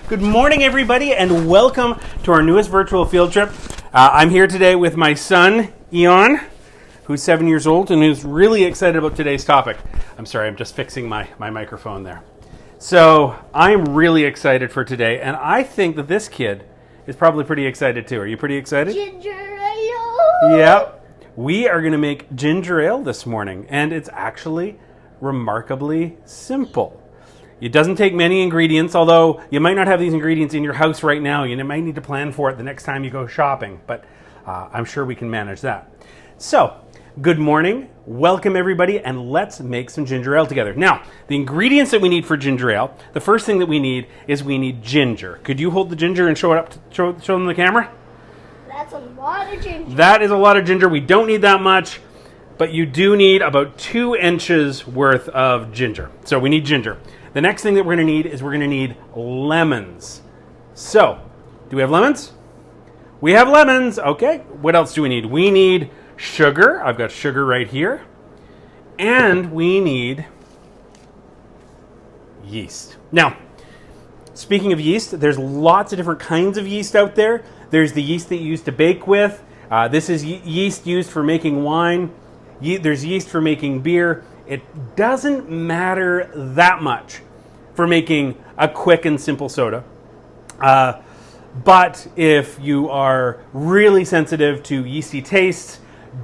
Good morning, everybody, and welcome to our newest virtual field trip. I'm here today with my son, Eon, who's 7 years old and who's really excited about today's topic. I'm sorry, I'm just fixing my microphone there. So I'm really excited for today, and I think that this kid is probably pretty excited too. Are you pretty excited? Ginger ale! Yep. We are going to make ginger ale this morning, and it's actually remarkably simple. It doesn't take many ingredients, although you might not have these ingredients in your house right now. You might need to plan for it the next time you go shopping, but I'm sure we can manage that. So, good morning, welcome everybody, and let's make some ginger ale together. Now, the ingredients that we need for ginger ale, the first thing that we need is we need ginger. Could you hold the ginger and show it up, show them the camera? That's a lot of ginger. That is a lot of ginger. We don't need that much, but you do need about 2 inches worth of ginger. So we need ginger. The next thing that we're going to need is we're going to need lemons. So, do we have lemons? We have lemons. Okay. What else do we need? We need sugar. I've got sugar right here. And we need yeast. Now, speaking of yeast, there's lots of different kinds of yeast out there. There's the yeast that you use to bake with. This is yeast used for making wine. There's yeast for making beer. It doesn't matter that much for making a quick and simple soda. But if you are really sensitive to yeasty tastes,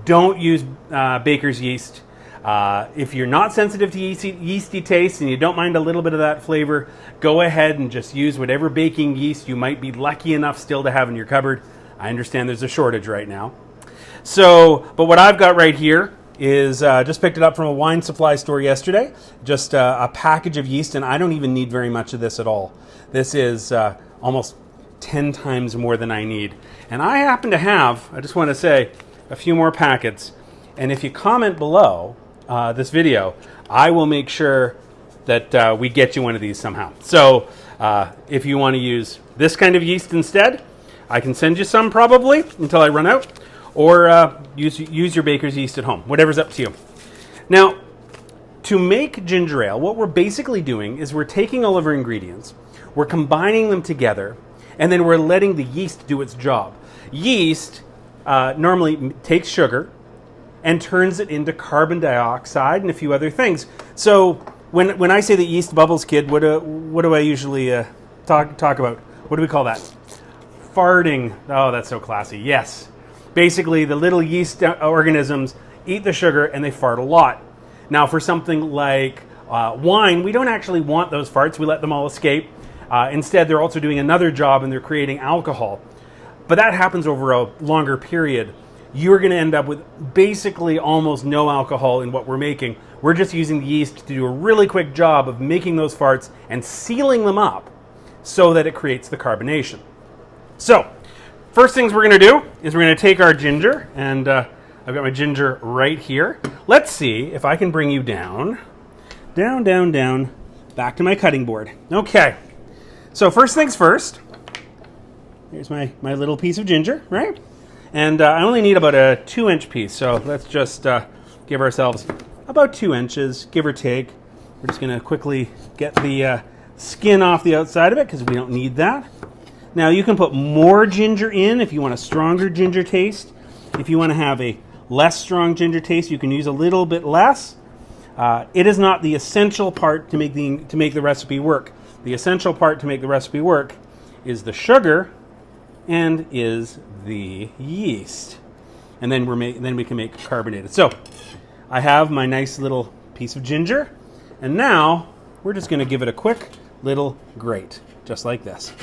don't use baker's yeast. If you're not sensitive to yeasty tastes and you don't mind a little bit of that flavor, go ahead and just use whatever baking yeast you might be lucky enough still to have in your cupboard. I understand there's a shortage right now. So, but what I've got right here is just picked it up from a wine supply store yesterday. Just a package of yeast, and I don't even need very much of this at all. This is almost 10 times more than I need. And I happen to have, I just want to say, a few more packets. And if you comment below this video, I will make sure that we get you one of these somehow. So if you want to use this kind of yeast instead, I can send you some probably until I run out. Or use your baker's yeast at home. Whatever's up to you. Now, to make ginger ale, what we're basically doing is we're taking all of our ingredients, we're combining them together, and then we're letting the yeast do its job. Yeast normally takes sugar and turns it into carbon dioxide and a few other things. So when I say that yeast bubbles, kid, what do I usually talk about? What do we call that? Farting. Oh, that's so classy. Yes. Basically, the little yeast organisms eat the sugar and they fart a lot. Now, for something like wine, we don't actually want those farts. We let them all escape. Instead, they're also doing another job and they're creating alcohol. But that happens over a longer period. You're going to end up with basically almost no alcohol in what we're making. We're just using the yeast to do a really quick job of making those farts and sealing them up so that it creates the carbonation. So, first things we're going to do is we're going to take our ginger, and I've got my ginger right here. Let's see if I can bring you down, back to my cutting board. Okay, so first things first, here's my little piece of ginger, right? And I only need about a 2-inch piece, so let's just give ourselves about 2 inches, give or take. We're just going to quickly get the skin off the outside of it because we don't need that. Now, you can put more ginger in if you want a stronger ginger taste. If you want to have a less strong ginger taste, you can use a little bit less. It is not the essential part to make the recipe work. The essential part to make the recipe work is the sugar and is the yeast. And then we can make carbonated. So, I have my nice little piece of ginger, and now we're just going to give it a quick little grate, just like this.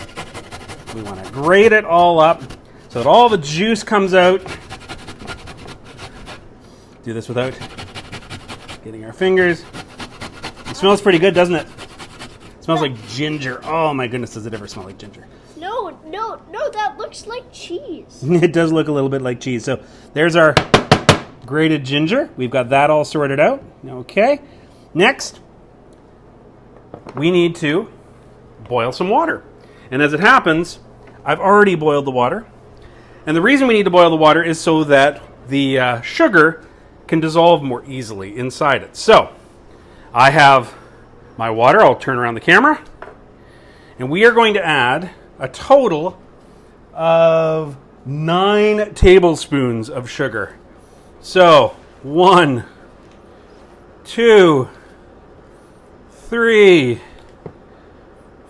We want to grate it all up so that all the juice comes out. Do this without getting our fingers. It smells pretty good, doesn't it? It smells like ginger. Oh my goodness, does it ever smell like ginger? No, that looks like cheese. It does look a little bit like cheese. So there's our grated ginger. We've got that all sorted out. Okay. Next, we need to boil some water. And as it happens, I've already boiled the water. And the reason we need to boil the water is so that the sugar can dissolve more easily inside it. So, I have my water. I'll turn around the camera. And we are going to add a total of 9 tablespoons of sugar. So 1, 2, 3,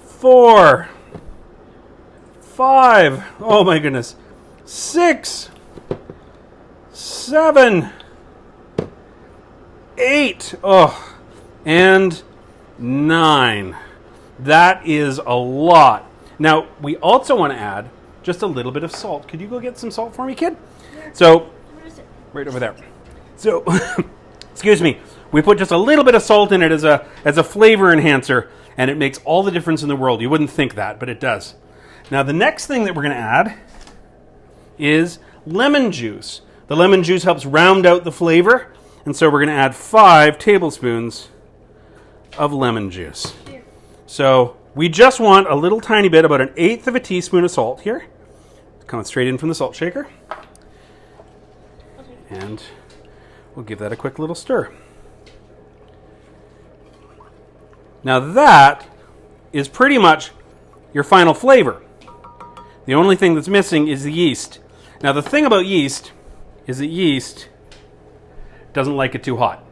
4, 5, oh my goodness, 6, 7, 8, oh, and 9. That is a lot. Now, we also want to add just a little bit of salt. Could you go get some salt for me, kid? Here. So, What is it? right over there. So, excuse me, we put just a little bit of salt in it as a flavor enhancer, and it makes all the difference in the world. You wouldn't think that, but it does. Now, the next thing that we're going to add is lemon juice. The lemon juice helps round out the flavor, and so we're going to add 5 tablespoons of lemon juice. Here. So we just want a little tiny bit, about 1/8 of a teaspoon of salt here. Coming straight in from the salt shaker. And we'll give that a quick little stir. Now that is pretty much your final flavor. The only thing that's missing is the yeast. Now the thing about yeast is that yeast doesn't like it too hot.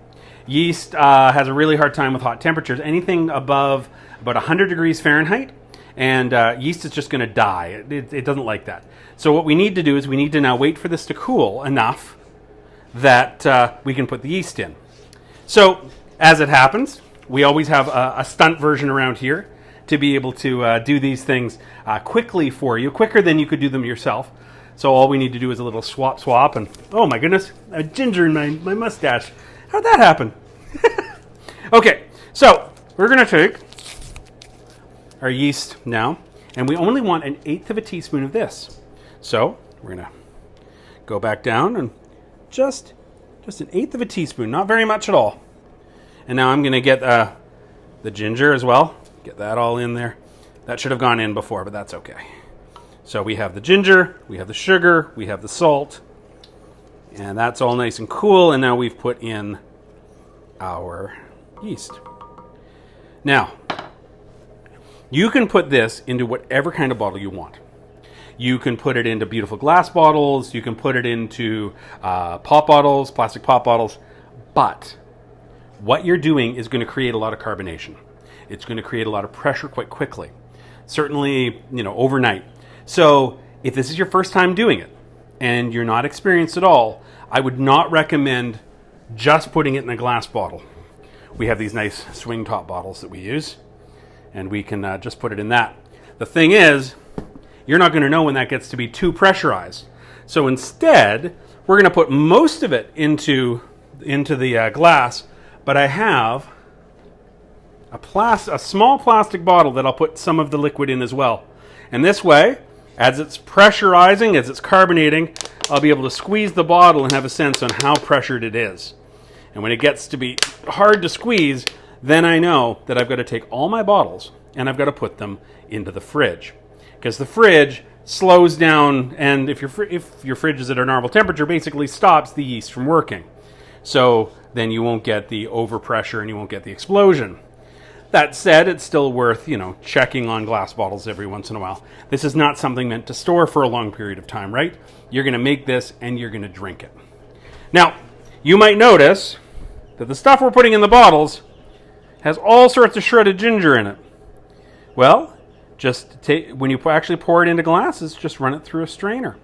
Yeast has a really hard time with hot temperatures. Anything above about 100 degrees Fahrenheit, and yeast is just going to die. It doesn't like that. So what we need to do is we need to now wait for this to cool enough that we can put the yeast in. So as it happens, we always have a stunt version around here to be able to do these things quickly for you, quicker than you could do them yourself. So all we need to do is a little swap, and oh my goodness, a ginger in my mustache. How'd that happen? Okay, so we're going to take our yeast now, and we only want 1/8 of a teaspoon of this. So we're going to go back down and just 1/8 of a teaspoon, not very much at all. And now I'm going to get the ginger as well. Get that all in there. That should have gone in before, but that's okay. So we have the ginger, we have the sugar, we have the salt, and that's all nice and cool. And now we've put in our yeast. Now, you can put this into whatever kind of bottle you want. You can put it into beautiful glass bottles. You can put it into pop bottles, plastic pop bottles. But what you're doing is going to create a lot of carbonation. It's going to create a lot of pressure quite quickly. Certainly, overnight. So if this is your first time doing it and you're not experienced at all, I would not recommend just putting it in a glass bottle. We have these nice swing top bottles that we use, and we can just put it in that. The thing is, you're not going to know when that gets to be too pressurized. So instead, we're going to put most of it into the glass, but I have a small plastic bottle that I'll put some of the liquid in as well. And this way, as it's pressurizing, as it's carbonating, I'll be able to squeeze the bottle and have a sense on how pressured it is. And when it gets to be hard to squeeze, then I know that I've got to take all my bottles and I've got to put them into the fridge. Because the fridge slows down, and if your fridge is at a normal temperature, basically stops the yeast from working. So then you won't get the overpressure and you won't get the explosion. That said, it's still worth, checking on glass bottles every once in a while. This is not something meant to store for a long period of time, right? You're going to make this and you're going to drink it. Now, you might notice that the stuff we're putting in the bottles has all sorts of shredded ginger in it. Well, when you actually pour it into glasses, just run it through a strainer.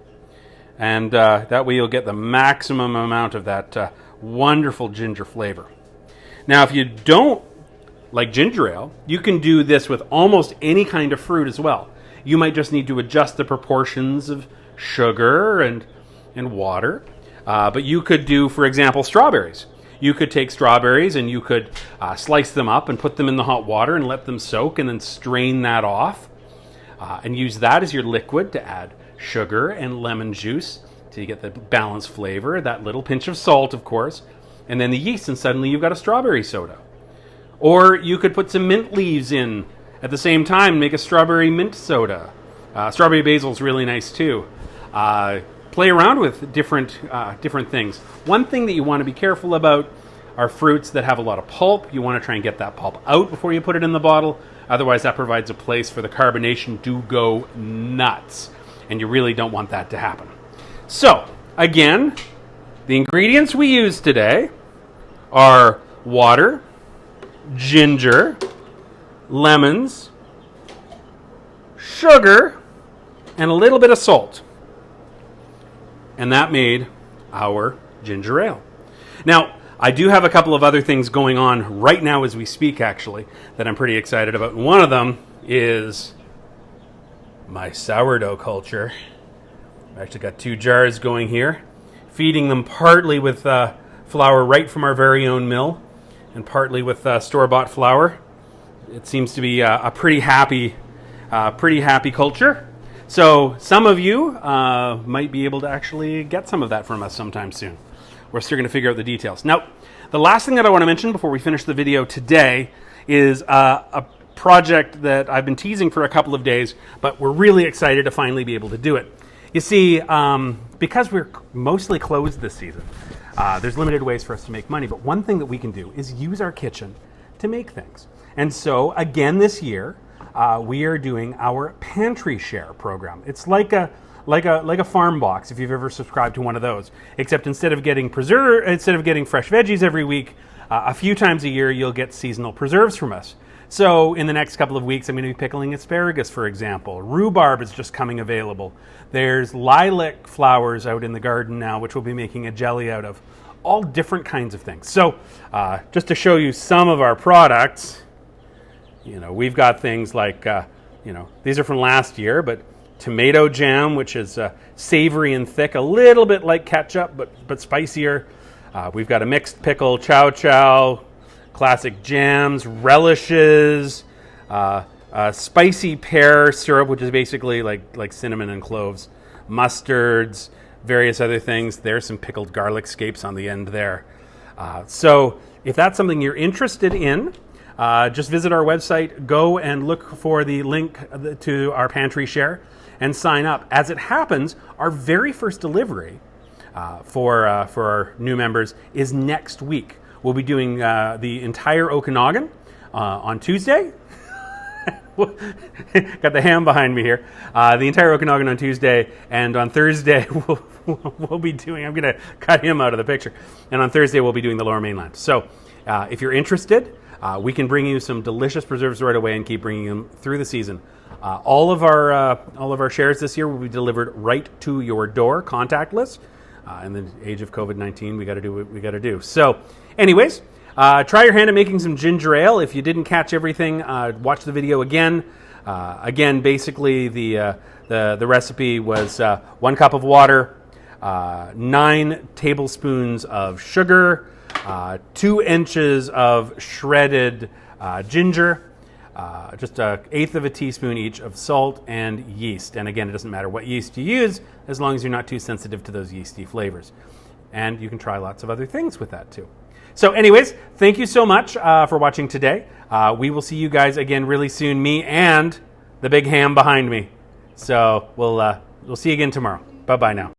And that way you'll get the maximum amount of that wonderful ginger flavor. Now, if you don't like ginger ale, you can do this with almost any kind of fruit as well. You might just need to adjust the proportions of sugar and water. But you could do, for example, strawberries. You could take strawberries and you could slice them up and put them in the hot water and let them soak, and then strain that off and use that as your liquid to add sugar and lemon juice to get the balanced flavor, that little pinch of salt, of course, and then the yeast, and suddenly you've got a strawberry soda. Or you could put some mint leaves in at the same time and make a strawberry mint soda. Strawberry basil is really nice too. Play around with different things. One thing that you want to be careful about are fruits that have a lot of pulp. You want to try and get that pulp out before you put it in the bottle. Otherwise, that provides a place for the carbonation to go nuts. And you really don't want that to happen. So, again, the ingredients we use today are water, ginger, lemons, sugar, and a little bit of salt. And that made our ginger ale. Now, I do have a couple of other things going on right now as we speak, actually, that I'm pretty excited about. And one of them is my sourdough culture. I've actually got 2 jars going here, feeding them partly with flour right from our very own mill and partly with store-bought flour. It seems to be a pretty happy culture. So some of you might be able to actually get some of that from us sometime soon. We're still going to figure out the details. Now, the last thing that I want to mention before we finish the video today is a project that I've been teasing for a couple of days, but we're really excited to finally be able to do it. You see, because we're mostly closed this season, there's limited ways for us to make money, but one thing that we can do is use our kitchen to make things. And so, again this year, we are doing our pantry share program. It's like a farm box, if you've ever subscribed to one of those. Except instead of getting fresh veggies every week, a few times a year you'll get seasonal preserves from us. So in the next couple of weeks, I'm going to be pickling asparagus, for example. Rhubarb is just coming available. There's lilac flowers out in the garden now, which we'll be making a jelly out of. All different kinds of things. So just to show you some of our products, we've got things like, these are from last year, but tomato jam, which is savory and thick, a little bit like ketchup, but spicier. We've got a mixed pickle, chow chow, classic jams, relishes, spicy pear syrup, which is basically like cinnamon and cloves, mustards, various other things. There's some pickled garlic scapes on the end there. So if that's something you're interested in, just visit our website, go and look for the link to our pantry share and sign up. As it happens, our very first delivery for our new members is next week. We'll be doing the entire Okanagan on Tuesday. Got the ham behind me here. The entire Okanagan on Tuesday, and on Thursday we'll be doing, I'm going to cut him out of the picture, and on Thursday we'll be doing the Lower Mainland. So if you're interested, we can bring you some delicious preserves right away and keep bringing them through the season. All of our shares this year will be delivered right to your door, contactless. In the age of COVID-19, we got to do what we got to do. So, anyways, try your hand at making some ginger ale. If you didn't catch everything, watch the video again. Again, basically the recipe was 1 cup of water, 9 tablespoons of sugar, 2 inches of shredded ginger, just 1/8 of a teaspoon each of salt, and yeast. And again, it doesn't matter what yeast you use as long as you're not too sensitive to those yeasty flavors. And you can try lots of other things with that too. So anyways, thank you so much for watching today. We will see you guys again really soon, me and the big ham behind me. So we'll see you again tomorrow. Bye-bye now.